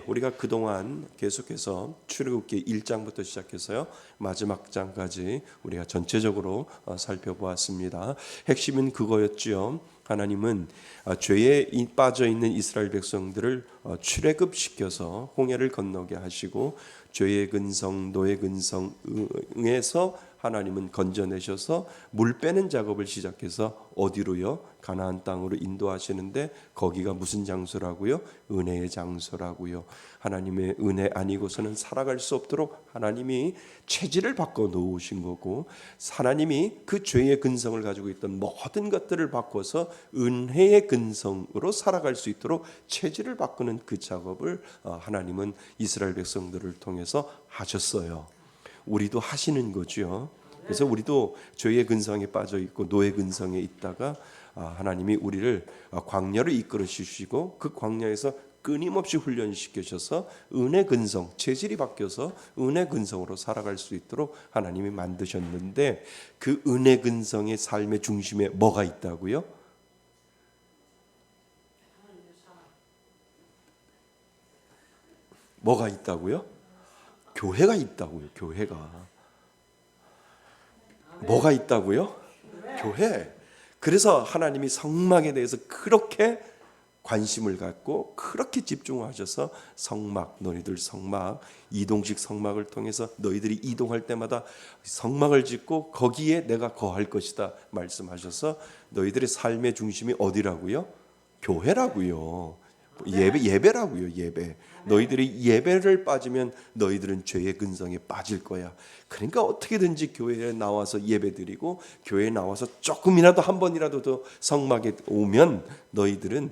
우리가 그동안 계속해서 출애굽기 1장부터 시작해서요 마지막 장까지 우리가 전체적으로 살펴보았습니다. 핵심은 그거였지요. 하나님은 죄에 빠져 있는 이스라엘 백성들을 출애굽시켜서 홍해를 건너게 하시고 죄의 근성, 노의 근성에서 하나님은 건져내셔서 물 빼는 작업을 시작해서 어디로요? 가나안 땅으로 인도하시는데 거기가 무슨 장소라고요? 은혜의 장소라고요. 하나님의 은혜 아니고서는 살아갈 수 없도록 하나님이 체질을 바꿔 놓으신 거고, 하나님이 그 죄의 근성을 가지고 있던 모든 것들을 바꿔서 은혜의 근성으로 살아갈 수 있도록 체질을 바꾸는 그 작업을 하나님은 이스라엘 백성들을 통해서 하셨어요. 우리도 하시는 거죠. 그래서 우리도 죄의 근성에 빠져 있고 노의 근성에 있다가 하나님이 우리를 광야로 이끌어 주시고 그 광야에서 끊임없이 훈련시키셔서 은혜 근성, 체질이 바뀌어서 은혜 근성으로 살아갈 수 있도록 하나님이 만드셨는데, 그 은혜 근성의 삶의 중심에 뭐가 있다고요? 뭐가 있다고요? 교회가 있다고요. 교회가. 뭐가 있다고요? 교회. 그래서 하나님이 성막에 대해서 그렇게 관심을 갖고 그렇게 집중하셔서 성막, 너희들 성막, 이동식 성막을 통해서 너희들이 이동할 때마다 성막을 짓고 거기에 내가 거할 것이다 말씀하셔서 너희들의 삶의 중심이 어디라고요? 교회라고요. 예배라고요. 예배. 너희들이 예배를 빠지면 너희들은 죄의 근성에 빠질 거야. 그러니까 어떻게든지 교회에 나와서 예배드리고 교회에 나와서 조금이라도 한 번이라도 더 성막에 오면 너희들은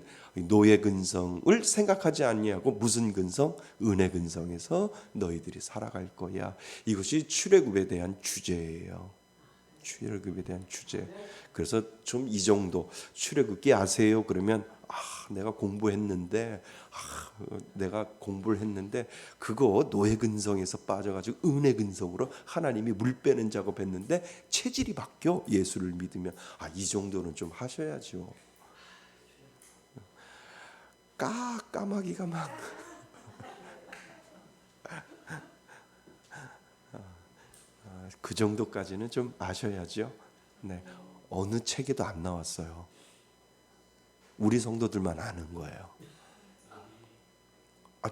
노예 근성을 생각하지 아니하고 무슨 근성? 은혜 근성에서 너희들이 살아갈 거야. 이것이 출애굽에 대한 주제예요. 출애굽에 대한 주제. 그래서 좀 이 정도 출애굽기 아세요? 그러면 내가 공부했는데 그거 노예 근성에서 빠져가지고 은혜 근성으로 하나님이 물 빼는 작업했는데 체질이 바뀌어. 예수를 믿으면 이 정도는 좀 하셔야죠. 까마귀가 막 그 정도까지는 좀 아셔야죠. 네, 어느 책에도 안 나왔어요. 우리 성도들만 아는 거예요.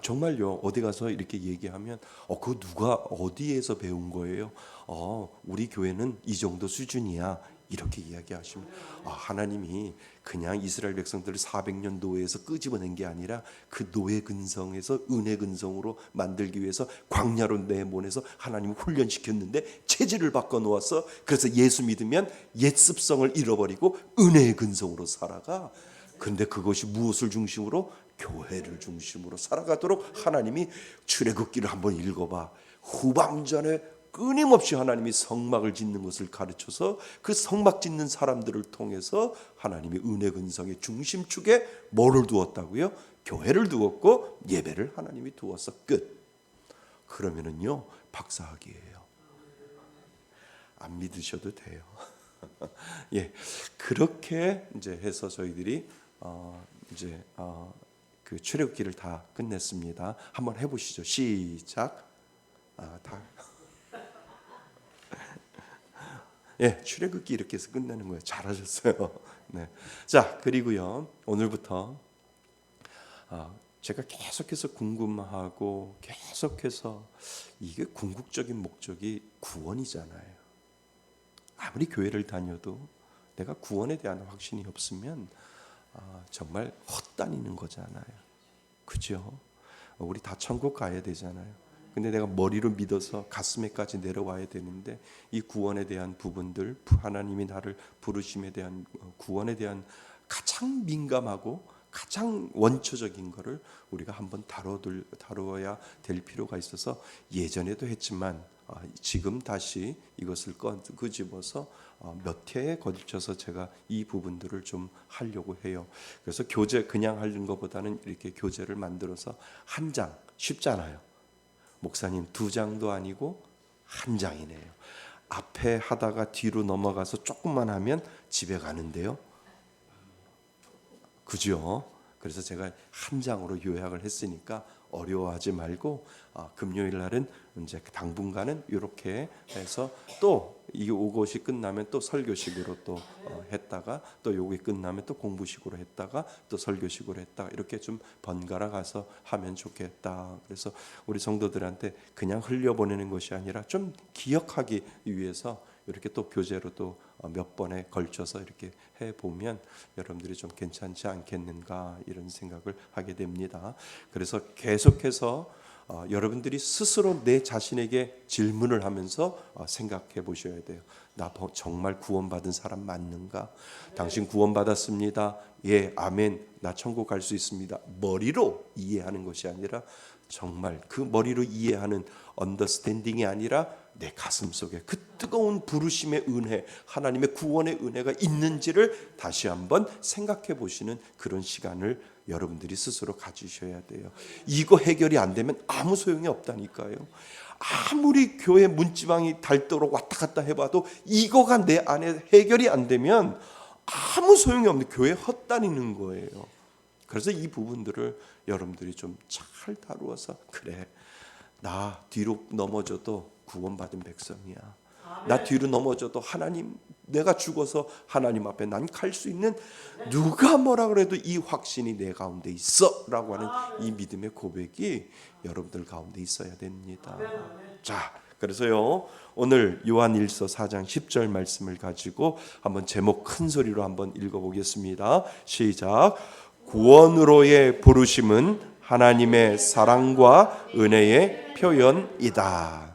정말요. 어디 가서 이렇게 얘기하면 그거 누가 어디에서 배운 거예요? 우리 교회는 이 정도 수준이야. 이렇게 이야기하시면 하나님이 그냥 이스라엘 백성들을 400년 노예에서 끄집어낸 게 아니라 그 노예 근성에서 은혜 근성으로 만들기 위해서 광야로 내보내서 하나님을 훈련시켰는데 체질을 바꿔놓았어. 그래서 예수 믿으면 옛 습성을 잃어버리고 은혜의 근성으로 살아가. 근데 그것이 무엇을 중심으로? 교회를 중심으로 살아가도록 하나님이 출애굽기를 한번 읽어봐. 후반전에 끊임없이 하나님이 성막을 짓는 것을 가르쳐서 그 성막 짓는 사람들을 통해서 하나님이 은혜 근성의 중심축에 뭐를 두었다고요? 교회를 두었고 예배를 하나님이 두었어. 끝. 그러면은요 박사학위예요. 안 믿으셔도 돼요. 예, 그렇게 이제 해서 저희들이 그 출애굽기를 다 끝냈습니다. 한번 해보시죠. 시작. 예, 출애굽기 이렇게 해서 끝내는 거예요. 잘하셨어요. 네. 자, 그리고요 오늘부터 제가 계속해서 궁금하고 계속해서 이게 궁극적인 목적이 구원이잖아요. 아무리 교회를 다녀도 내가 구원에 대한 확신이 없으면 정말 헛다니는 거잖아요. 그죠? 우리 다 천국 가야 되잖아요. 근데 내가 머리로 믿어서 가슴에까지 내려와야 되는데 이 구원에 대한 부분들, 하나님이 나를 부르심에 대한 구원에 대한 가장 민감하고 가장 원초적인 거를 우리가 한번 다루어야 될 필요가 있어서 예전에도 했지만 지금 다시 이것을 끄집어서 몇 회에 걸쳐서 제가 이 부분들을 좀 하려고 해요. 그래서 교재 그냥 하는 것보다는 이렇게 교재를 만들어서 한 장, 쉽잖아요. 목사님 2장도 아니고 한 장이네요. 앞에 하다가 뒤로 넘어가서 조금만 하면 집에 가는데요. 그죠? 그래서 제가 한 장으로 요약을 했으니까 어려워하지 말고 금요일 날은 이제 당분간은 이렇게 해서 또 이것이 끝나면 또 설교식으로 또 했다가 또 요게 끝나면 또 공부식으로 했다가 또 설교식으로 했다가 이렇게 좀 번갈아 가서 하면 좋겠다. 그래서 우리 성도들한테 그냥 흘려보내는 것이 아니라 좀 기억하기 위해서 이렇게 또 교재로 또 몇 번에 걸쳐서 이렇게 해 보면 여러분들이 좀 괜찮지 않겠는가 이런 생각을 하게 됩니다. 그래서 계속해서 여러분들이 스스로 내 자신에게 질문을 하면서 생각해 보셔야 돼요. 나 정말 구원받은 사람 맞는가? 당신 구원받았습니다. 예, 아멘. 나 천국 갈 수 있습니다. 머리로 이해하는 것이 아니라 정말 그 머리로 이해하는 언더스탠딩이 아니라 내 가슴 속에 그 뜨거운 부르심의 은혜, 하나님의 구원의 은혜가 있는지를 다시 한번 생각해 보시는 그런 시간을 여러분들이 스스로 가지셔야 돼요. 이거 해결이 안 되면 아무 소용이 없다니까요. 아무리 교회 문지방이 닳도록 왔다 갔다 해봐도 이거가 내 안에 해결이 안 되면 아무 소용이 없는 교회 헛다니는 거예요. 그래서 이 부분들을 여러분들이 좀 잘 다루어서 그래, 나 뒤로 넘어져도 구원받은 백성이야. 나 뒤로 넘어져도 하나님, 내가 죽어서 하나님 앞에 난 갈 수 있는, 누가 뭐라 그래도 이 확신이 내 가운데 있어 라고 하는 이 믿음의 고백이 여러분들 가운데 있어야 됩니다. 자, 그래서요 오늘 요한일서 4장 10절 말씀을 가지고 한번 제목 큰 소리로 한번 읽어보겠습니다. 시작. 구원으로의 부르심은 하나님의 사랑과 은혜의 표현이다.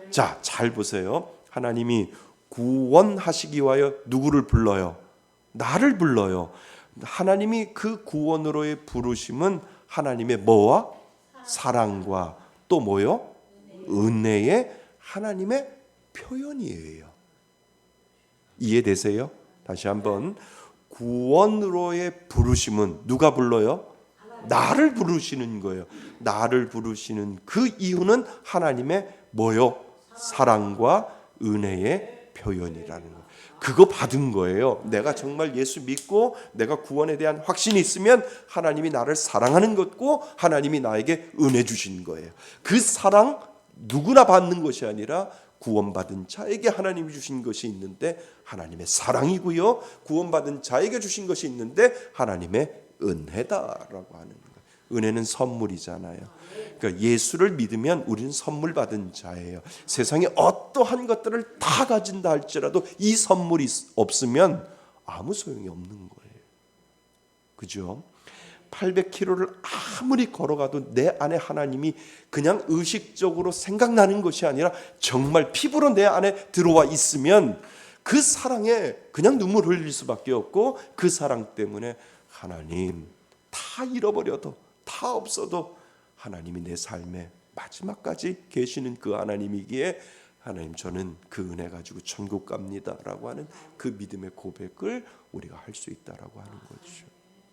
자, 잘 보세요. 하나님이 구원하시기 위하여 누구를 불러요? 나를 불러요. 하나님이 그 구원으로의 부르심은 하나님의 뭐와? 사랑과 또 뭐요? 은혜의 하나님의 표현이에요. 이해되세요? 다시 한번, 구원으로의 부르심은 누가 불러요? 나를 부르시는 거예요. 나를 부르시는 그 이유는 하나님의 뭐요? 사랑과 은혜의 표현이라는 거예요. 그거 받은 거예요. 내가 정말 예수 믿고 내가 구원에 대한 확신이 있으면 하나님이 나를 사랑하는 것고 하나님이 나에게 은혜 주신 거예요. 그 사랑 누구나 받는 것이 아니라 구원받은 자에게 하나님이 주신 것이 있는데 하나님의 사랑이고요, 구원받은 자에게 주신 것이 있는데 하나님의 은혜다라고 하는 거예요. 은혜는 선물이잖아요. 그러니까 예수를 믿으면 우리는 선물 받은 자예요. 세상에 어떠한 것들을 다 가진다 할지라도 이 선물이 없으면 아무 소용이 없는 거예요. 그죠? 800km를 아무리 걸어가도 내 안에 하나님이 그냥 의식적으로 생각나는 것이 아니라 정말 피부로 내 안에 들어와 있으면 그 사랑에 그냥 눈물 흘릴 수밖에 없고, 그 사랑 때문에 하나님, 다 잃어버려도 다 없어도 하나님이 내 삶의 마지막까지 계시는 그 하나님이기에 하나님, 저는 그 은혜 가지고 천국 갑니다 라고 하는 그 믿음의 고백을 우리가 할 수 있다라고 하는 거죠.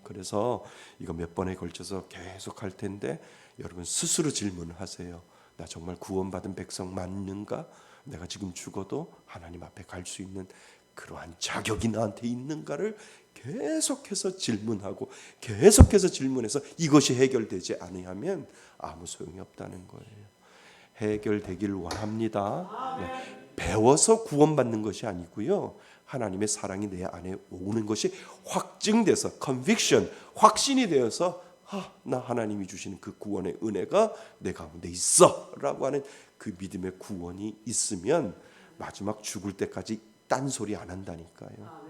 그래서 이거 몇 번에 걸쳐서 계속 할 텐데 여러분 스스로 질문을 하세요. 나 정말 구원받은 백성 맞는가? 내가 지금 죽어도 하나님 앞에 갈 수 있는 그러한 자격이 나한테 있는가를 계속해서 질문하고 계속해서 질문해서 이것이 해결되지 않으면 아무 소용이 없다는 거예요. 해결되기를 원합니다. 네. 배워서 구원받는 것이 아니고요, 하나님의 사랑이 내 안에 오는 것이 확증돼서 conviction, 확신이 되어서 나 하나님이 주시는 그 구원의 은혜가 내 가운데 있어 라고 하는 그 믿음의 구원이 있으면 마지막 죽을 때까지 딴소리 안 한다니까요.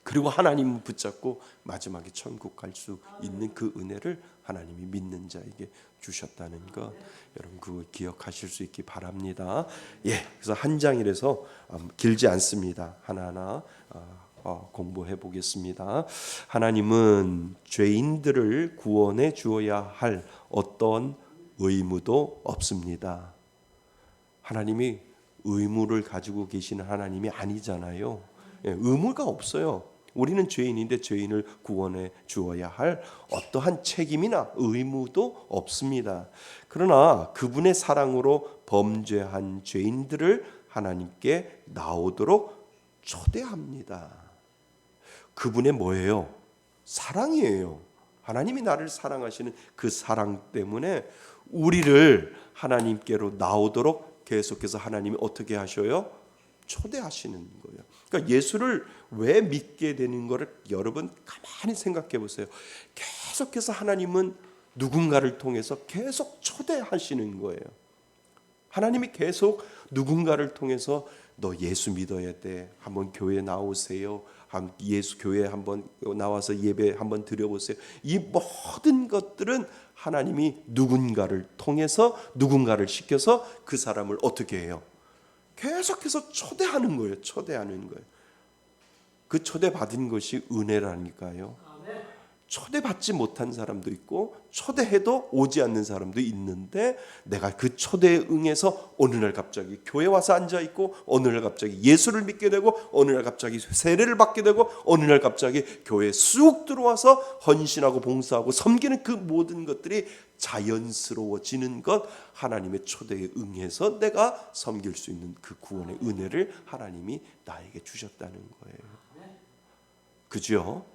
그리고 하나님 붙잡고 마지막에 천국 갈 수 있는 그 은혜를 하나님이 믿는 자에게 주셨다는 것, 여러분 그거 기억하실 수 있기 바랍니다. 예, 그래서 한 장이라서 길지 않습니다. 하나하나 공부해 보겠습니다. 하나님은 죄인들을 구원해 주어야 할 어떤 의무도 없습니다. 하나님이 의무를 가지고 계시는 하나님이 아니잖아요. 예, 의무가 없어요. 우리는 죄인인데 죄인을 구원해 주어야 할 어떠한 책임이나 의무도 없습니다. 그러나 그분의 사랑으로 범죄한 죄인들을 하나님께 나오도록 초대합니다. 그분의 뭐예요? 사랑이에요. 하나님이 나를 사랑하시는 그 사랑 때문에 우리를 하나님께로 나오도록 계속해서 하나님이 어떻게 하셔요? 초대하시는 거예요. 그러니까 예수를 왜 믿게 되는 거를 여러분 가만히 생각해 보세요. 계속해서 하나님은 누군가를 통해서 계속 초대하시는 거예요. 하나님이 계속 누군가를 통해서 너 예수 믿어야 돼. 한번 교회 나오세요. 예수 교회 한번 나와서 예배 한번 드려보세요. 이 모든 것들은 하나님이 누군가를 통해서 누군가를 시켜서 그 사람을 어떻게 해요? 계속해서 초대하는 거예요. 초대하는 거예요. 그 초대받은 것이 은혜라니까요. 초대받지 못한 사람도 있고 초대해도 오지 않는 사람도 있는데 내가 그 초대에 응해서 어느 날 갑자기 교회 와서 앉아있고 어느 날 갑자기 예수를 믿게 되고 어느 날 갑자기 세례를 받게 되고 어느 날 갑자기 교회에 쑥 들어와서 헌신하고 봉사하고 섬기는 그 모든 것들이 자연스러워지는 것, 하나님의 초대에 응해서 내가 섬길 수 있는 그 구원의 은혜를 하나님이 나에게 주셨다는 거예요. 그죠?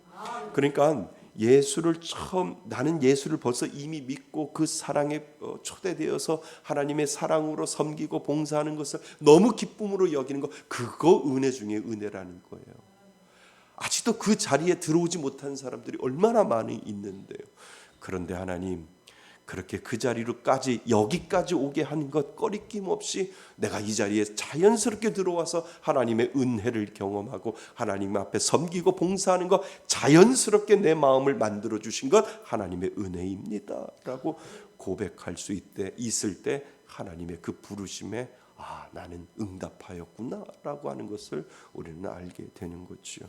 그러니까 나는 예수를 벌써 이미 믿고 그 사랑에 초대되어서 하나님의 사랑으로 섬기고 봉사하는 것을 너무 기쁨으로 여기는 것, 그거 은혜 중에 은혜라는 거예요. 아직도 그 자리에 들어오지 못한 사람들이 얼마나 많이 있는데요. 그런데 하나님 그렇게 그 자리로까지 여기까지 오게 한 것 꺼리낌 없이 내가 이 자리에 자연스럽게 들어와서 하나님의 은혜를 경험하고 하나님 앞에 섬기고 봉사하는 것 자연스럽게 내 마음을 만들어 주신 것 하나님의 은혜입니다라고 고백할 수 있을 때 하나님의 그 부르심에 나는 응답하였구나라고 하는 것을 우리는 알게 되는 거죠.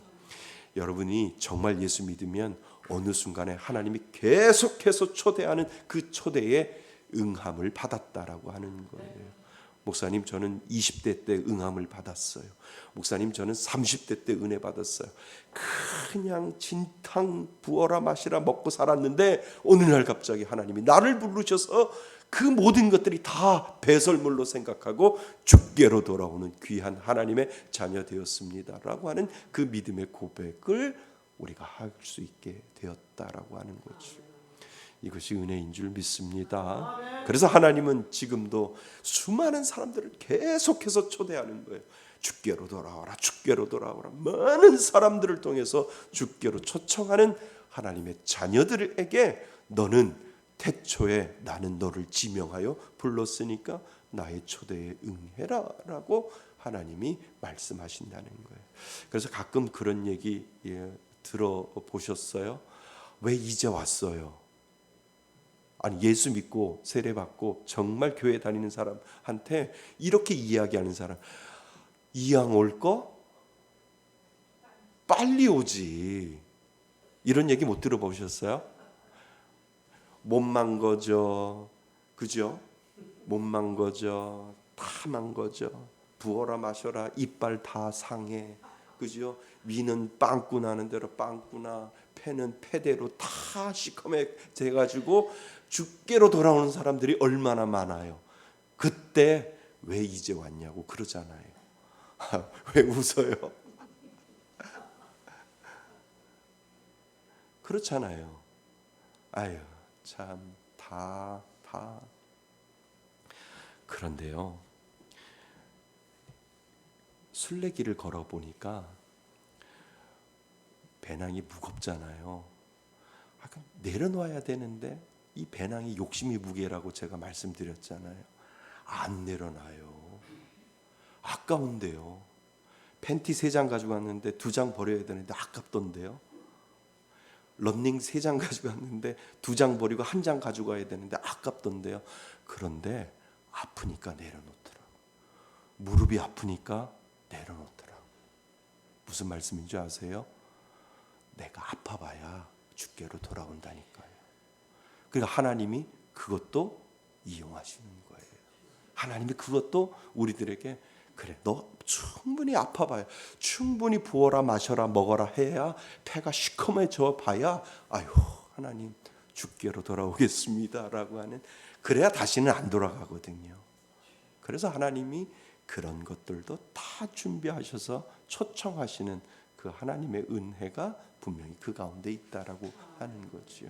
여러분이 정말 예수 믿으면 어느 순간에 하나님이 계속해서 초대하는 그 초대에 응함을 받았다라고 하는 거예요. 목사님 저는 20대 때 응함을 받았어요. 목사님 저는 30대 때 은혜 받았어요. 그냥 진탕 부어라 마시라 먹고 살았는데 어느 날 갑자기 하나님이 나를 부르셔서 그 모든 것들이 다 배설물로 생각하고 주께로 돌아오는 귀한 하나님의 자녀 되었습니다라고 하는 그 믿음의 고백을 우리가 할 수 있게 되었다라고 하는 거죠. 이것이 은혜인 줄 믿습니다. 그래서 하나님은 지금도 수많은 사람들을 계속해서 초대하는 거예요. 주께로 돌아오라, 주께로 돌아오라. 많은 사람들을 통해서 주께로 초청하는 하나님의 자녀들에게 너는 태초에 나는 너를 지명하여 불렀으니까 나의 초대에 응해라라고 하나님이 말씀하신다는 거예요. 그래서 가끔 그런 얘기 들어보셨어요? 왜 이제 왔어요? 아니 예수 믿고 세례 받고 정말 교회 다니는 사람한테 이렇게 이야기하는 사람, 이왕 올 거 빨리 오지. 이런 얘기 못 들어보셨어요? 못 망거져, 그죠? 못 망거져, 다 망거져. 부어라 마셔라, 이빨 다 상해, 그죠? 위는 빵꾸 나는 대로 빵꾸나, 폐는 폐대로 다 시커멓게 가지고 주께로 돌아오는 사람들이 얼마나 많아요. 그때 왜 이제 왔냐고 그러잖아요. 왜 웃어요? 그렇잖아요. 아유 참 다 그런데요. 순례길을 걸어 보니까 배낭이 무겁잖아요. 내려놔야 되는데 이 배낭이 욕심이 무게라고 제가 말씀드렸잖아요. 안 내려놔요. 아까운데요. 팬티 3장 가지고 왔는데 2장 버려야 되는데 아깝던데요. 런닝 3장 가지고 왔는데 2장 버리고 1장 가지고 와야 되는데 아깝던데요. 그런데 아프니까 내려놓더라고. 무릎이 아프니까 내려놓더라고. 무슨 말씀인 줄 아세요? 내가 아파봐야 주께로 돌아온다니까요. 그러니까 하나님이 그것도 이용하시는 거예요. 하나님이 그것도 우리들에게 그래 너 충분히 아파봐야, 충분히 부어라 마셔라 먹어라 해야 폐가 시커매져 봐야 아유 하나님 주께로 돌아오겠습니다라고 하는, 그래야 다시는 안 돌아가거든요. 그래서 하나님이 그런 것들도 다 준비하셔서 초청하시는 그 하나님의 은혜가 분명히 그 가운데 있다라고 하는 거지요.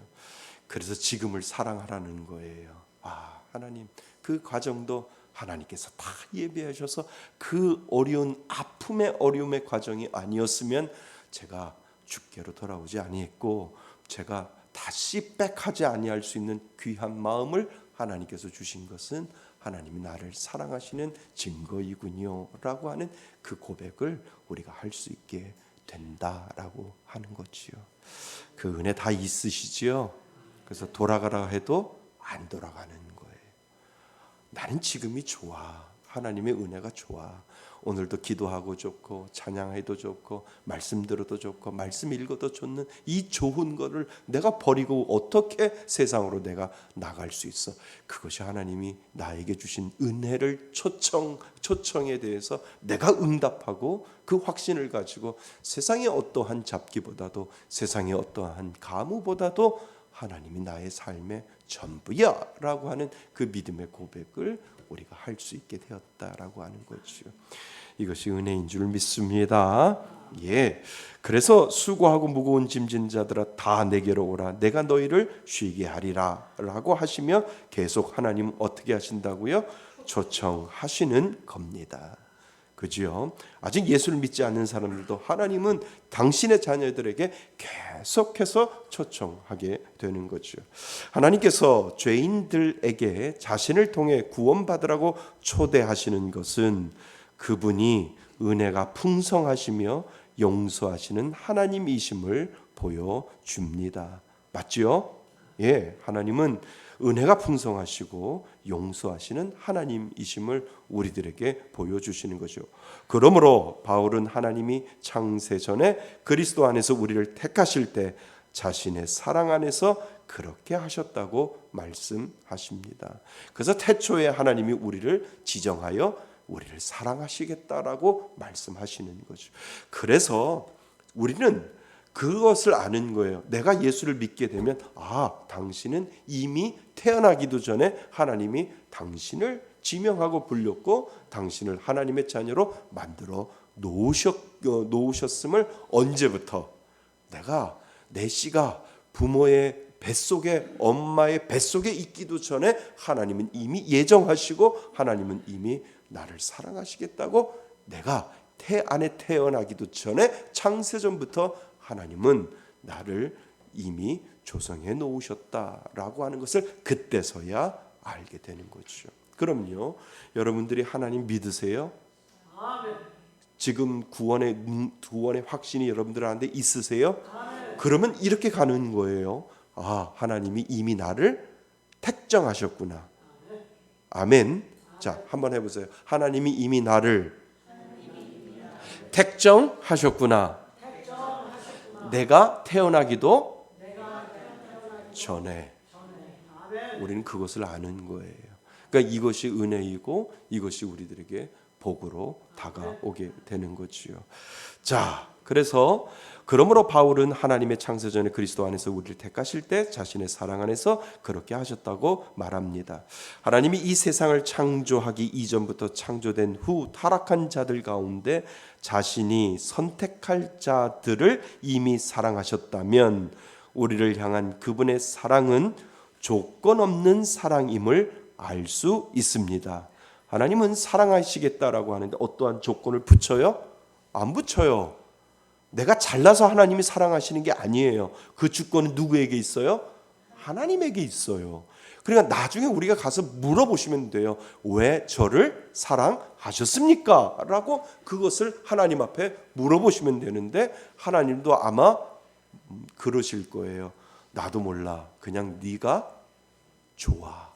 그래서 지금을 사랑하라는 거예요. 하나님, 그 과정도 하나님께서 다 예비하셔서 그 어려운 아픔의 어려움의 과정이 아니었으면 제가 주께로 돌아오지 아니했고 제가 다시 백하지 아니할 수 있는 귀한 마음을 하나님께서 주신 것은 하나님이 나를 사랑하시는 증거이군요 라고 하는 그 고백을 우리가 할 수 있게 된다라고 하는 거지요. 그 은혜 다 있으시지요. 그래서 돌아가라 해도 안 돌아가는 거예요. 나는 지금이 좋아. 하나님의 은혜가 좋아. 오늘도 기도하고 좋고 찬양해도 좋고 말씀 들어도 좋고 말씀 읽어도 좋는 이 좋은 거를 내가 버리고 어떻게 세상으로 내가 나갈 수 있어? 그것이 하나님이 나에게 주신 은혜를 초청에 대해서 내가 응답하고 그 확신을 가지고 세상의 어떠한 잡기보다도 세상의 어떠한 가무보다도 하나님이 나의 삶의 전부야 라고 하는 그 믿음의 고백을 우리가 할 수 있게 되었다라고 하는 거죠. 이것이 은혜인 줄 믿습니다. 그래서 수고하고 무거운 짐진 자들아 다 내게로 오라 내가 너희를 쉬게 하리라 라고 하시며 계속 하나님 어떻게 하신다고요? 초청하시는 겁니다. 그죠? 아직 예수를 믿지 않는 사람들도 하나님은 당신의 자녀들에게 계속해서 초청하게 되는 거죠. 하나님께서 죄인들에게 자신을 통해 구원받으라고 초대하시는 것은 그분이 은혜가 풍성하시며 용서하시는 하나님이심을 보여줍니다. 맞지요? 하나님은 은혜가 풍성하시고 용서하시는 하나님이심을 우리들에게 보여주시는 거죠. 그러므로 바울은 하나님이 창세 전에 그리스도 안에서 우리를 택하실 때 자신의 사랑 안에서 그렇게 하셨다고 말씀하십니다. 그래서 태초에 하나님이 우리를 지정하여 우리를 사랑하시겠다라고 말씀하시는 거죠. 그래서 우리는 그것을 아는 거예요. 내가 예수를 믿게 되면 당신은 이미 태어나기도 전에 하나님이 당신을 지명하고 불렸고 당신을 하나님의 자녀로 만들어 놓으셨음을 언제부터 내가 내 씨가 부모의 뱃속에 엄마의 뱃속에 있기도 전에 하나님은 이미 예정하시고 하나님은 이미 나를 사랑하시겠다고 내가 태 안에 태어나기도 전에 창세전부터 하나님은 나를 이미 조성해 놓으셨다라고 하는 것을 그때서야 알게 되는 거죠. 그럼요. 여러분들이 하나님 믿으세요? 아멘. 지금 구원의 확신이 여러분들한테 있으세요? 아멘. 그러면 이렇게 가는 거예요. 하나님이 이미 나를 택정하셨구나. 아멘. 자, 한번 해보세요. 하나님이 이미 나를 택정하셨구나. 내가 태어나기도 전에 우리는 그것을 아는 거예요. 그러니까 이것이 은혜이고 이것이 우리들에게 복으로 다가오게 되는 거지요. 자, 그러므로 바울은 하나님의 창세전에 그리스도 안에서 우리를 택하실 때 자신의 사랑 안에서 그렇게 하셨다고 말합니다. 하나님이 이 세상을 창조하기 이전부터 창조된 후 타락한 자들 가운데 자신이 선택할 자들을 이미 사랑하셨다면 우리를 향한 그분의 사랑은 조건 없는 사랑임을 알 수 있습니다. 하나님은 사랑하시겠다라고 하는데 어떠한 조건을 붙여요? 안 붙여요. 내가 잘나서 하나님이 사랑하시는 게 아니에요. 그 주권은 누구에게 있어요? 하나님에게 있어요. 그러니까 나중에 우리가 가서 물어보시면 돼요. 왜 저를 사랑하셨습니까? 라고 그것을 하나님 앞에 물어보시면 되는데 하나님도 아마 그러실 거예요. 나도 몰라. 그냥 네가 좋아.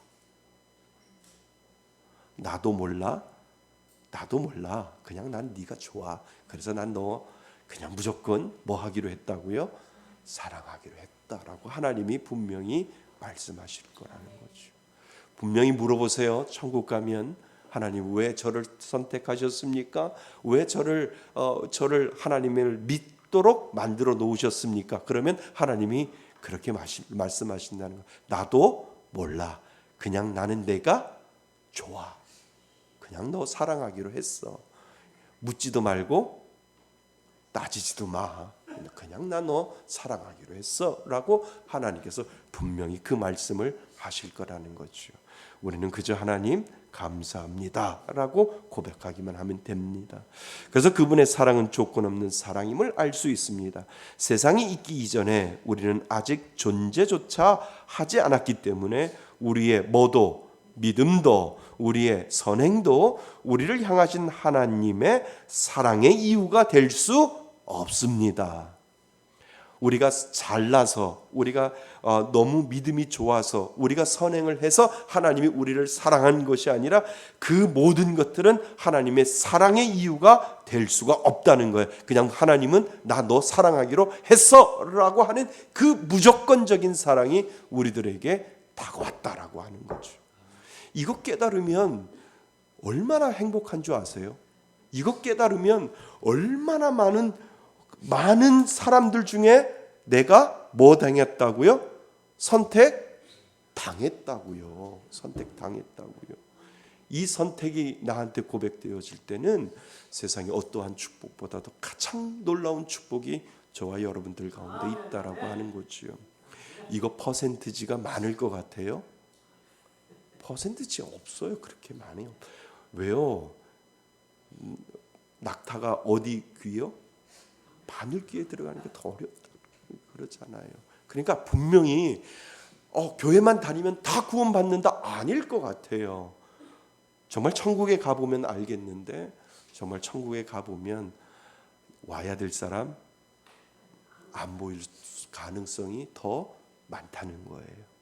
나도 몰라. 그냥 난 네가 좋아. 그래서 난 너 그냥 무조건 뭐 하기로 했다고요? 사랑하기로 했다라고 하나님이 분명히 말씀하실 거라는 거죠. 분명히 물어보세요. 천국 가면 하나님 왜 저를 선택하셨습니까? 왜 저를 하나님을 믿도록 만들어 놓으셨습니까? 그러면 하나님이 그렇게 말씀하신다는 거. 나도 몰라. 그냥 나는 내가 좋아. 그냥 너 사랑하기로 했어. 묻지도 말고 따지지도 마. 그냥 나 너 사랑하기로 했어 라고 하나님께서 분명히 그 말씀을 하실 거라는 거죠. 우리는 그저 하나님 감사합니다 라고 고백하기만 하면 됩니다. 그래서 그분의 사랑은 조건 없는 사랑임을 알 수 있습니다. 세상이 있기 이전에 우리는 아직 존재조차 하지 않았기 때문에 우리의 뭐도, 믿음도, 우리의 선행도 우리를 향하신 하나님의 사랑의 이유가 될 수 없습니다. 우리가 잘나서, 우리가 너무 믿음이 좋아서, 우리가 선행을 해서 하나님이 우리를 사랑한 것이 아니라 그 모든 것들은 하나님의 사랑의 이유가 될 수가 없다는 거예요. 그냥 하나님은 나 너 사랑하기로 했어 라고 하는 그 무조건적인 사랑이 우리들에게 다가왔다라고 하는 거죠. 이거 깨달으면 얼마나 행복한 줄 아세요? 이거 깨달으면 얼마나 많은 사람들 중에 내가 뭐 당했다고요? 선택당했다고요. 선택당했다고요. 이 선택이 나한테 고백되어질 때는 세상의 어떠한 축복보다도 가장 놀라운 축복이 저와 여러분들 가운데 있다라고 하는 거지요. 이거 퍼센티지가 많을 것 같아요? 퍼센티지 없어요. 그렇게 많아요. 왜요? 낙타가 어디 귀요? 바늘 귀에 들어가는 게 더 어렵다. 그렇잖아요. 그러니까 분명히 교회만 다니면 다 구원받는다 아닐 것 같아요. 정말 천국에 가보면 알겠는데 정말 천국에 가보면 와야 될 사람 안 보일 가능성이 더 많다는 거예요.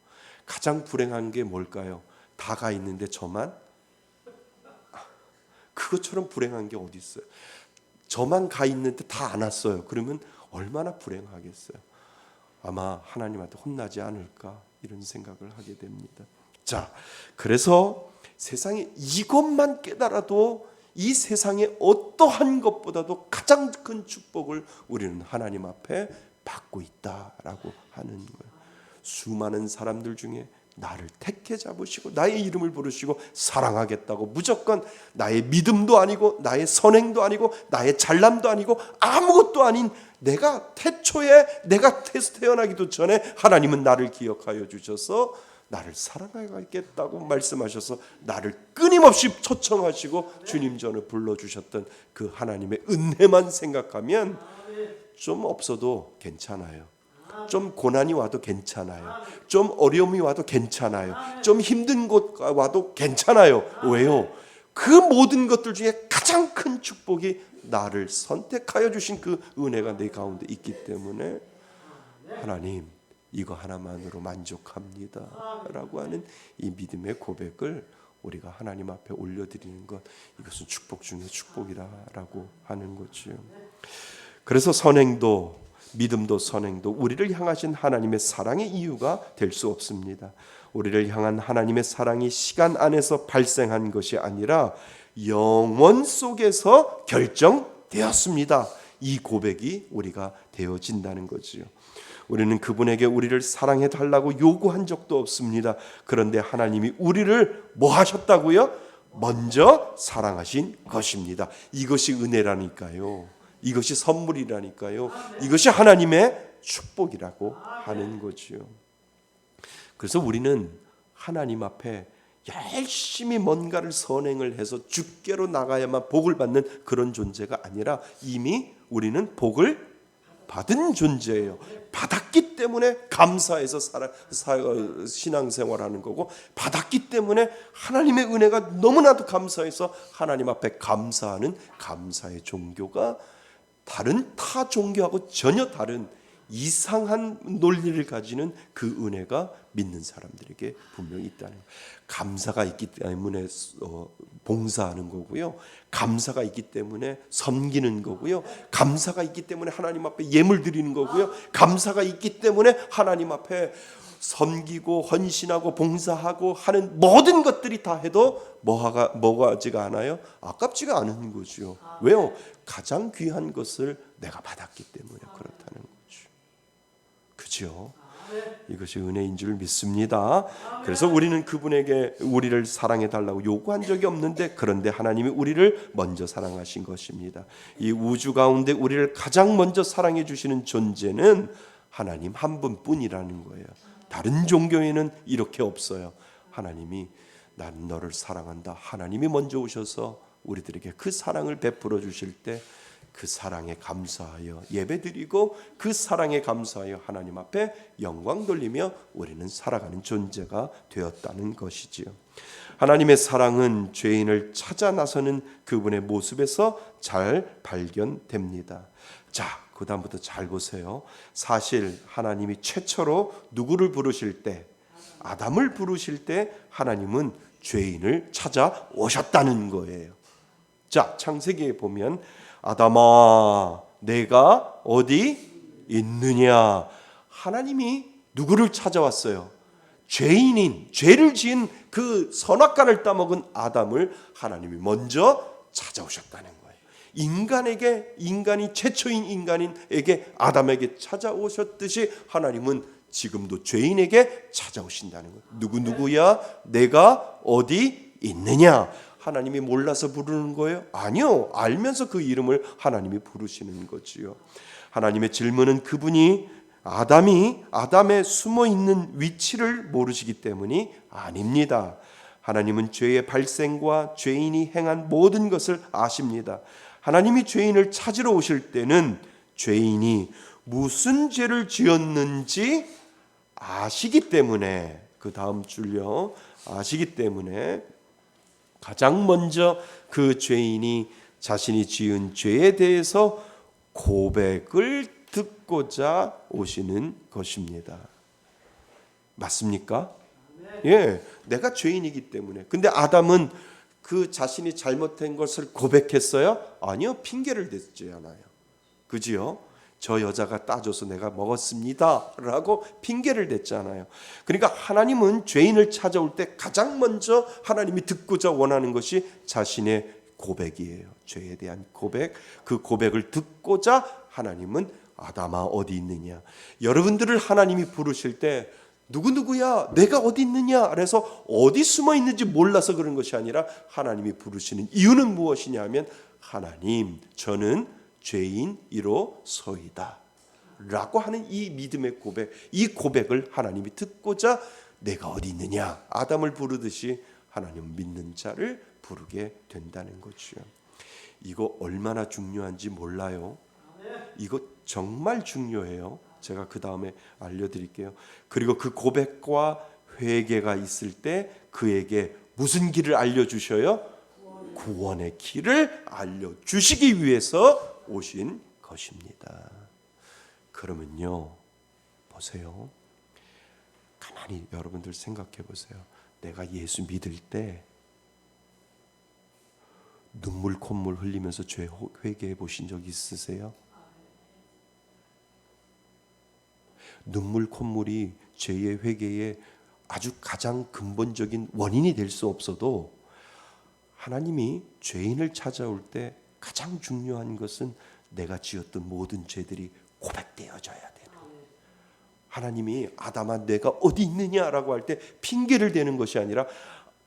가장 불행한 게 뭘까요? 다 가 있는데 저만? 그것처럼 불행한 게 어디 있어요? 저만 가 있는데 다 안 왔어요. 그러면 얼마나 불행하겠어요. 아마 하나님한테 혼나지 않을까 이런 생각을 하게 됩니다. 자, 그래서 세상에 이것만 깨달아도 이 세상의 어떠한 것보다도 가장 큰 축복을 우리는 하나님 앞에 받고 있다라고 하는 거예요. 수많은 사람들 중에 나를 택해 잡으시고 나의 이름을 부르시고 사랑하겠다고 무조건 나의 믿음도 아니고 나의 선행도 아니고 나의 잘남도 아니고 아무것도 아닌 내가 태초에 내가 태어나기도 전에 하나님은 나를 기억하여 주셔서 나를 사랑하겠다고 말씀하셔서 나를 끊임없이 초청하시고 주님 전에 불러주셨던 그 하나님의 은혜만 생각하면 좀 없어도 괜찮아요. 좀 고난이 와도 괜찮아요. 좀 어려움이 와도 괜찮아요. 좀 힘든 곳 와도 괜찮아요. 왜요? 그 모든 것들 중에 가장 큰 축복이 나를 선택하여 주신 그 은혜가 내 가운데 있기 때문에 하나님 이거 하나만으로 만족합니다 라고 하는 이 믿음의 고백을 우리가 하나님 앞에 올려드리는 것, 이것은 축복 중에 축복이라고 하는 거죠. 그래서 선행도 믿음도 선행도 우리를 향하신 하나님의 사랑의 이유가 될 수 없습니다. 우리를 향한 하나님의 사랑이 시간 안에서 발생한 것이 아니라 영원 속에서 결정되었습니다. 이 고백이 우리가 되어진다는 거지요. 우리는 그분에게 우리를 사랑해 달라고 요구한 적도 없습니다. 그런데 하나님이 우리를 뭐 하셨다고요? 먼저 사랑하신 것입니다. 이것이 은혜라니까요. 이것이 선물이라니까요. 이것이 하나님의 축복이라고 하는 거지요. 그래서 우리는 하나님 앞에 열심히 뭔가를 선행을 해서 주께로 나가야만 복을 받는 그런 존재가 아니라 이미 우리는 복을 받은 존재예요. 받았기 때문에 감사해서 신앙생활하는 거고, 받았기 때문에 하나님의 은혜가 너무나도 감사해서 하나님 앞에 감사하는 감사의 종교가 다른 타 종교하고 전혀 다른 이상한 논리를 가지는 그 은혜가 믿는 사람들에게 분명히 있다는 거예요. 감사가 있기 때문에 봉사하는 거고요. 감사가 있기 때문에 섬기는 거고요. 감사가 있기 때문에 하나님 앞에 예물 드리는 거고요. 감사가 있기 때문에 하나님 앞에 섬기고 헌신하고 봉사하고 하는 모든 것들이 다 해도 뭐가지가 않아요? 아깝지가 않은 거죠. 왜요? 가장 귀한 것을 내가 받았기 때문에 그렇다는 거죠. 그죠? 이것이 은혜인 줄 믿습니다. 그래서 우리는 그분에게 우리를 사랑해 달라고 요구한 적이 없는데, 그런데 하나님이 우리를 먼저 사랑하신 것입니다. 이 우주 가운데 우리를 가장 먼저 사랑해 주시는 존재는 하나님 한 분뿐이라는 거예요. 다른 종교에는 이렇게 없어요. 하나님이 난 너를 사랑한다. 하나님이 먼저 오셔서 우리들에게 그 사랑을 베풀어 주실 때 그 사랑에 감사하여 예배드리고 그 사랑에 감사하여 하나님 앞에 영광 돌리며 우리는 살아가는 존재가 되었다는 것이지요. 하나님의 사랑은 죄인을 찾아 나서는 그분의 모습에서 잘 발견됩니다. 자, 그 다음부터 잘 보세요. 사실 하나님이 최초로 누구를 부르실 때, 아담을 부르실 때 하나님은 죄인을 찾아오셨다는 거예요. 자, 창세기에 보면 아담아 내가 어디 있느냐. 하나님이 누구를 찾아왔어요? 죄인인, 죄를 지은 그 선악과를 따먹은 아담을 하나님이 먼저 찾아오셨다는 거예요. 인간이 최초인 인간에게 아담에게 찾아오셨듯이 하나님은 지금도 죄인에게 찾아오신다는 거예요. 누구야? 내가 어디 있느냐. 하나님이 몰라서 부르는 거예요? 아니요. 알면서 그 이름을 하나님이 부르시는 거지요. 하나님의 질문은 그분이 아담의 숨어 있는 위치를 모르시기 때문이 아닙니다. 하나님은 죄의 발생과 죄인이 행한 모든 것을 아십니다. 하나님이 죄인을 찾으러 오실 때는 죄인이 무슨 죄를 지었는지 아시기 때문에, 그 다음 줄요, 아시기 때문에 가장 먼저 그 죄인이 자신이 지은 죄에 대해서 고백을 듣고자 오시는 것입니다. 맞습니까? 예, 내가 죄인이기 때문에. 근데 아담은 그 자신이 잘못된 것을 고백했어요? 아니요, 핑계를 댔지 않아요. 그지요? 저 여자가 따줘서 내가 먹었습니다 라고 핑계를 댔잖아요. 그러니까 하나님은 죄인을 찾아올 때 가장 먼저 하나님이 듣고자 원하는 것이 자신의 고백이에요. 죄에 대한 고백. 그 고백을 듣고자 하나님은 아담아 어디 있느냐. 여러분들을 하나님이 부르실 때 누구야? 내가 어디 있느냐? 그래서 어디 숨어 있는지 몰라서 그런 것이 아니라 하나님이 부르시는 이유는 무엇이냐면, 하나님 저는 죄인이로소이다 라고 하는 이 믿음의 고백, 이 고백을 하나님이 듣고자 내가 어디 있느냐, 아담을 부르듯이 하나님 믿는 자를 부르게 된다는 거죠. 이거 얼마나 중요한지 몰라요? 이거 정말 중요해요. 제가 그 다음에 알려드릴게요. 그리고 그 고백과 회개가 있을 때 그에게 무슨 길을 알려주셔요? 구원의 길을 알려주시기 위해서 오신 것입니다. 그러면요, 보세요. 가만히 여러분들 생각해 보세요. 내가 예수 믿을 때 눈물 콧물 흘리면서 죄 회개해 보신 적 있으세요? 눈물 콧물이 죄의 회개의 아주 가장 근본적인 원인이 될 수 없어도, 하나님이 죄인을 찾아올 때 가장 중요한 것은 내가 지었던 모든 죄들이 고백되어져야 되는. 하나님이 아담아 내가 어디 있느냐라고 할 때 핑계를 대는 것이 아니라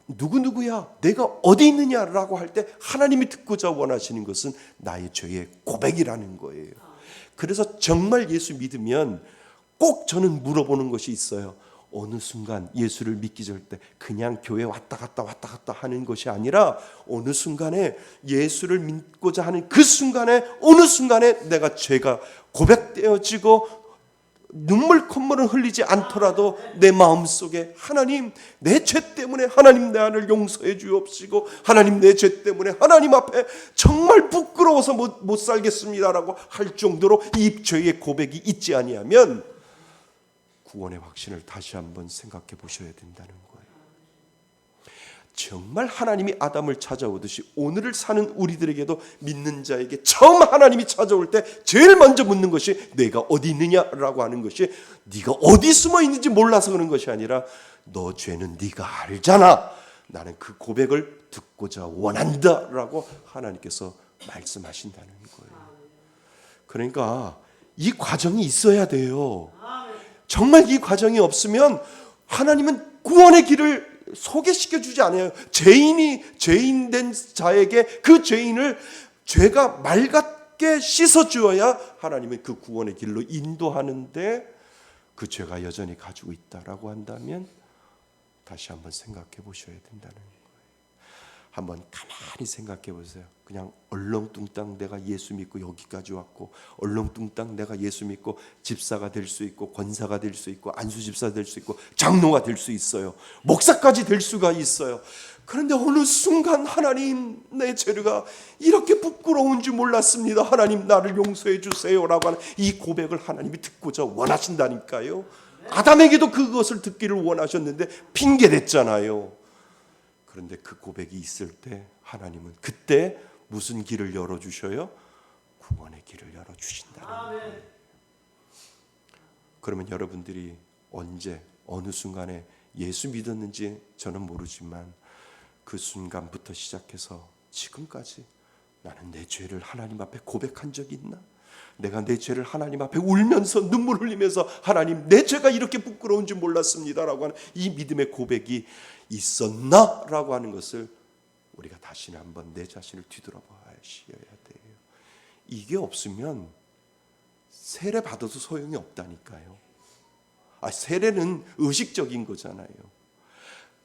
누구야 내가 어디 있느냐라고 할 때 하나님이 듣고자 원하시는 것은 나의 죄의 고백이라는 거예요. 그래서 정말 예수 믿으면 꼭 저는 물어보는 것이 있어요. 어느 순간 예수를 믿기 전 때 그냥 교회 왔다 갔다 하는 것이 아니라, 어느 순간에 예수를 믿고자 하는 그 순간에, 어느 순간에 내가 죄가 고백되어지고 눈물 콧물을 흘리지 않더라도 내 마음속에 하나님 내 죄 때문에 하나님 내 안을 용서해 주옵시고, 하나님 내 죄 때문에 하나님 앞에 정말 부끄러워서 못 살겠습니다라고 할 정도로 이 죄의 고백이 있지 아니하면 구원의 확신을 다시 한번 생각해 보셔야 된다는 거예요. 정말 하나님이 아담을 찾아오듯이 오늘을 사는 우리들에게도 믿는 자에게 처음 하나님이 찾아올 때 제일 먼저 묻는 것이 내가 어디 있느냐라고 하는 것이, 네가 어디 숨어 있는지 몰라서 그런 것이 아니라 너 죄는 네가 알잖아. 나는 그 고백을 듣고자 원한다라고 하나님께서 말씀하신다는 거예요. 그러니까 이 과정이 있어야 돼요. 정말 이 과정이 없으면 하나님은 구원의 길을 소개시켜 주지 않아요. 죄인된 자에게 그 죄인을 죄가 맑게 씻어 주어야 하나님은 그 구원의 길로 인도하는데, 그 죄가 여전히 가지고 있다라고 한다면 다시 한번 생각해 보셔야 된다는 거예요. 한번 가만히 생각해 보세요. 그냥 얼렁뚱땅 내가 예수 믿고 여기까지 왔고, 얼렁뚱땅 내가 예수 믿고 집사가 될 수 있고, 권사가 될 수 있고, 안수집사 될 수 있고, 장로가 될 수 있어요. 목사까지 될 수가 있어요. 그런데 어느 순간 하나님, 내 죄가 이렇게 부끄러운 줄 몰랐습니다. 하나님 나를 용서해 주세요라고 하는 이 고백을 하나님이 듣고자 원하신다니까요. 아담에게도 그것을 듣기를 원하셨는데 핑계댔잖아요. 그런데 그 고백이 있을 때 하나님은 그때 무슨 길을 열어주셔요? 구원의 길을 열어주신다는 거예요. 그러면 여러분들이 언제 어느 순간에 예수 믿었는지 저는 모르지만 그 순간부터 시작해서 지금까지 나는 내 죄를 하나님 앞에 고백한 적이 있나? 내가 내 죄를 하나님 앞에 울면서 눈물 흘리면서 하나님 내 죄가 이렇게 부끄러운 줄 몰랐습니다라고 하는 이 믿음의 고백이 있었나라고 하는 것을 우리가 다시는 한번 내 자신을 뒤돌아봐야 돼요. 이게 없으면 세례 받아도 소용이 없다니까요. 세례는 의식적인 거잖아요.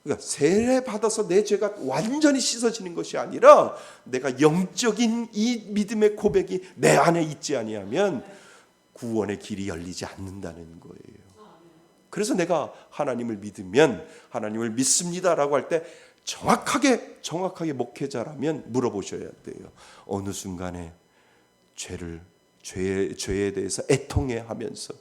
그러니까 세례 받아서 내 죄가 완전히 씻어지는 것이 아니라 내가 영적인 이 믿음의 고백이 내 안에 있지 아니하면 구원의 길이 열리지 않는다는 거예요. 그래서 내가 하나님을 믿으면, 하나님을 믿습니다라고 할 때 정확하게 목회자라면 물어보셔야 돼요. 어느 순간에 죄에 대해서 애통해하면서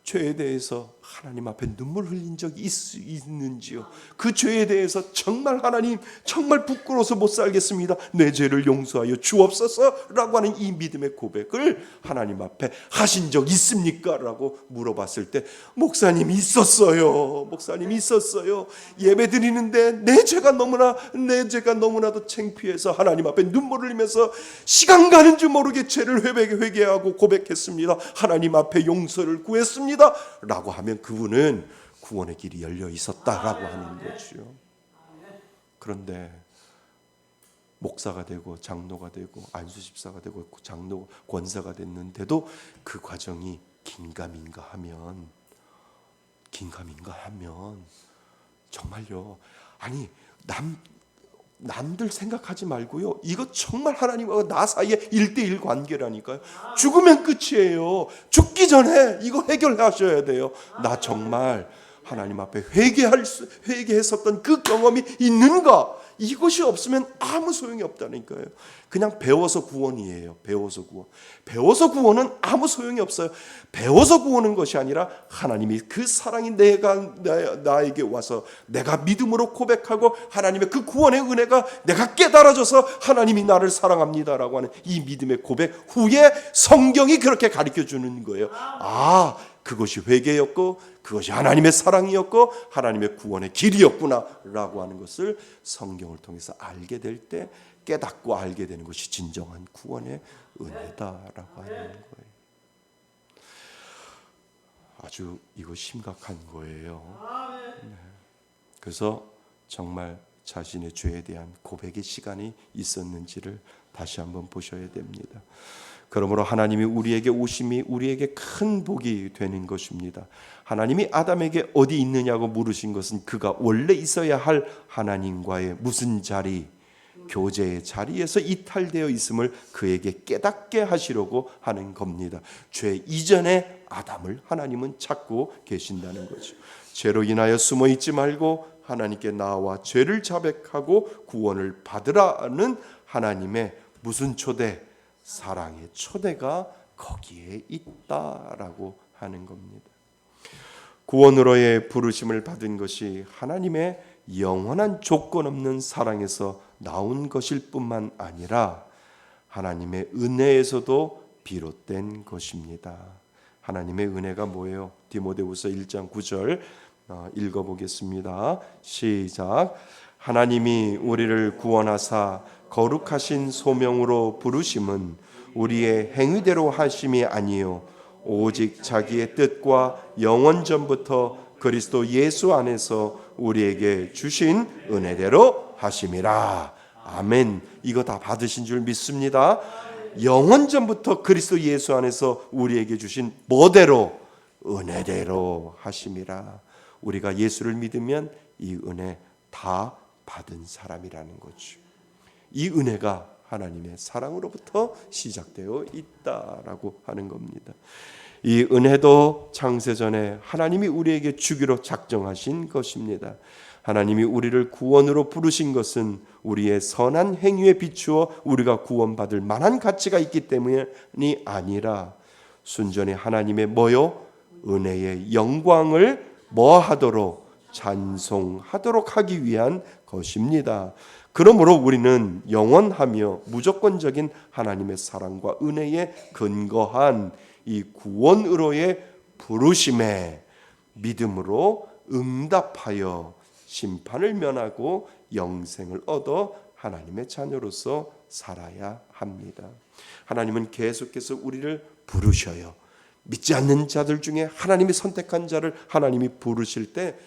죄에 대해서 하나님 앞에 눈물 흘린 적이 있는지요? 그 죄에 대해서 정말 하나님 정말 부끄러워서 못 살겠습니다, 내 죄를 용서하여 주옵소서라고 하는 이 믿음의 고백을 하나님 앞에 하신 적 있습니까? 라고 물어봤을 때 목사님 있었어요. 예배 드리는데 내 죄가 너무나도 창피해서 하나님 앞에 눈물을 흘리면서 시간 가는 줄 모르게 죄를 회개하고 고백했습니다. 하나님 앞에 용서를 구했습니다 라고 하면 그분은 구원의 길이 열려 있었다라고 하는 거죠. 그런데 목사가 되고 장로가 되고 안수집사가 되고 장로 권사가 됐는데도 그 과정이 긴가민가 하면 정말요, 아니 남들 생각하지 말고요, 이거 정말 하나님과 나 사이에 1대1 관계라니까요. 죽으면 끝이에요. 죽기 전에 이거 해결하셔야 돼요. 나 정말 하나님 앞에 회개했었던 그 경험이 있는가? 이것이 없으면 아무 소용이 없다니까요. 그냥 배워서 구원이에요. 배워서 구원은 아무 소용이 없어요. 배워서 구원은 것이 아니라 하나님이 그 사랑이 나에게 와서 내가 믿음으로 고백하고 하나님의 그 구원의 은혜가 내가 깨달아져서 하나님이 나를 사랑합니다라고 하는 이 믿음의 고백 후에 성경이 그렇게 가르쳐주는 거예요. 그것이 회개였고 그것이 하나님의 사랑이었고 하나님의 구원의 길이었구나라고 하는 것을 성경을 통해서 알게 될 때 깨닫고 알게 되는 것이 진정한 구원의 은혜다라고 하는 거예요. 아주 이거 심각한 거예요. 그래서 정말 자신의 죄에 대한 고백의 시간이 있었는지를 다시 한번 보셔야 됩니다. 그러므로 하나님이 우리에게 오심이 우리에게 큰 복이 되는 것입니다. 하나님이 아담에게 어디 있느냐고 물으신 것은 그가 원래 있어야 할 하나님과의 무슨 자리, 교제의 자리에서 이탈되어 있음을 그에게 깨닫게 하시려고 하는 겁니다. 죄 이전에 아담을 하나님은 찾고 계신다는 거죠. 죄로 인하여 숨어 있지 말고 하나님께 나와 죄를 자백하고 구원을 받으라는 하나님의 무슨 초대? 사랑의 초대가 거기에 있다라고 하는 겁니다. 구원으로의 부르심을 받은 것이 하나님의 영원한 조건 없는 사랑에서 나온 것일 뿐만 아니라 하나님의 은혜에서도 비롯된 것입니다. 하나님의 은혜가 뭐예요? 디모데후서 1장 9절 읽어보겠습니다. 시작. 하나님이 우리를 구원하사 거룩하신 소명으로 부르심은 우리의 행위대로 하심이 아니요 오직 자기의 뜻과 영원 전부터 그리스도 예수 안에서 우리에게 주신 은혜대로 하심이라. 아멘. 이거 다 받으신 줄 믿습니다. 영원 전부터 그리스도 예수 안에서 우리에게 주신 뭐대로? 은혜대로 하심이라. 우리가 예수를 믿으면 이 은혜 다 받은 사람이라는 거죠. 이 은혜가 하나님의 사랑으로부터 시작되어 있다라고 하는 겁니다. 이 은혜도 창세전에 하나님이 우리에게 주기로 작정하신 것입니다. 하나님이 우리를 구원으로 부르신 것은 우리의 선한 행위에 비추어 우리가 구원받을 만한 가치가 있기 때문이 아니라 순전히 하나님의 뭐요? 은혜의 영광을 뭐하도록? 찬송하도록 하기 위한 것입니다. 그러므로 우리는 영원하며 무조건적인 하나님의 사랑과 은혜에 근거한 이 구원으로의 부르심에 믿음으로 응답하여 심판을 면하고 영생을 얻어 하나님의 자녀로서 살아야 합니다. 하나님은 계속해서 우리를 부르셔요. 믿지 않는 자들 중에 하나님이 선택한 자를 하나님이 부르실 때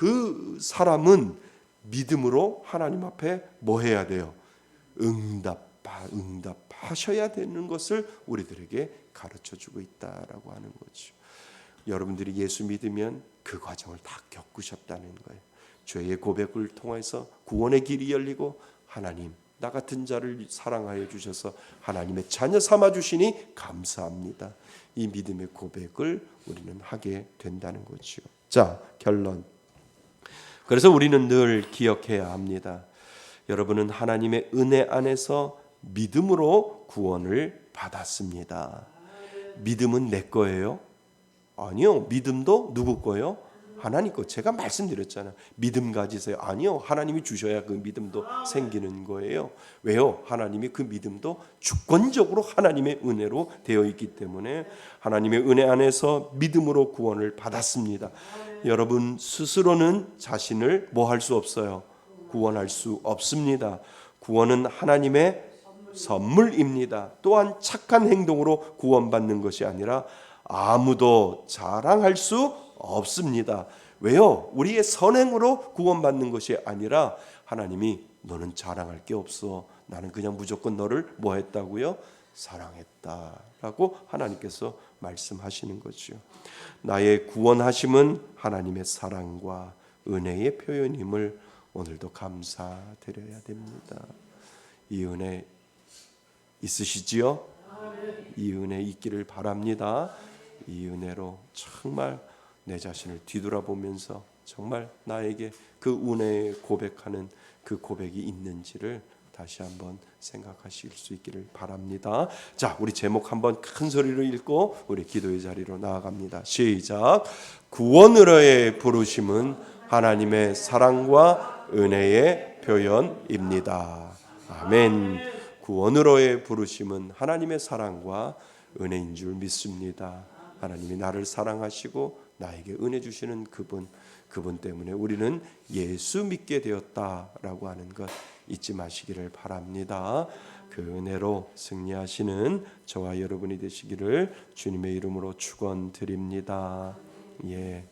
그 사람은 믿음으로 하나님 앞에 뭐 해야 돼요? 응답하셔야 되는 것을 우리들에게 가르쳐주고 있다라고 하는 거죠. 여러분들이 예수 믿으면 그 과정을 다 겪으셨다는 거예요. 죄의 고백을 통해서 구원의 길이 열리고 하나님 나 같은 자를 사랑하여 주셔서 하나님의 자녀 삼아 주시니 감사합니다. 이 믿음의 고백을 우리는 하게 된다는 거죠. 자, 결론. 그래서 우리는 늘 기억해야 합니다. 여러분은 하나님의 은혜 안에서 믿음으로 구원을 받았습니다. 믿음은 내 거예요? 아니요. 믿음도 누구 거예요? 하나님 거. 제가 말씀드렸잖아요. 믿음 가지세요. 아니요. 하나님이 주셔야 그 믿음도 생기는 거예요. 왜요? 하나님이 그 믿음도 주권적으로 하나님의 은혜로 되어 있기 때문에 하나님의 은혜 안에서 믿음으로 구원을 받았습니다. 여러분 스스로는 자신을 뭐 할 수 없어요? 구원할 수 없습니다. 구원은 하나님의 선물입니다. 또한 착한 행동으로 구원받는 것이 아니라 아무도 자랑할 수 없습니다. 왜요? 우리의 선행으로 구원받는 것이 아니라 하나님이 너는 자랑할 게 없어. 나는 그냥 무조건 너를 뭐 했다고요? 사랑했다라고 하나님께서 말씀하시는 거죠. 나의 구원하심은 하나님의 사랑과 은혜의 표현임을 오늘도 감사드려야 됩니다. 이 은혜 있으시지요? 이 은혜 있기를 바랍니다. 이 은혜로 정말 내 자신을 뒤돌아보면서 정말 나에게 그 은혜에 고백하는 그 고백이 있는지를 다시 한번 생각하실 수 있기를 바랍니다. 자, 우리 제목 한번 큰 소리로 읽고 우리 기도의 자리로 나아갑니다. 시작. 구원으로의 부르심은 하나님의 사랑과 은혜의 표현입니다. 아멘. 구원으로의 부르심은 하나님의 사랑과 은혜인 줄 믿습니다. 하나님이 나를 사랑하시고 나에게 은혜 주시는 그분 때문에 우리는 예수 믿게 되었다라고 하는 것 잊지 마시기를 바랍니다. 그 은혜로 승리하시는 저와 여러분이 되시기를 주님의 이름으로 축원드립니다. 예.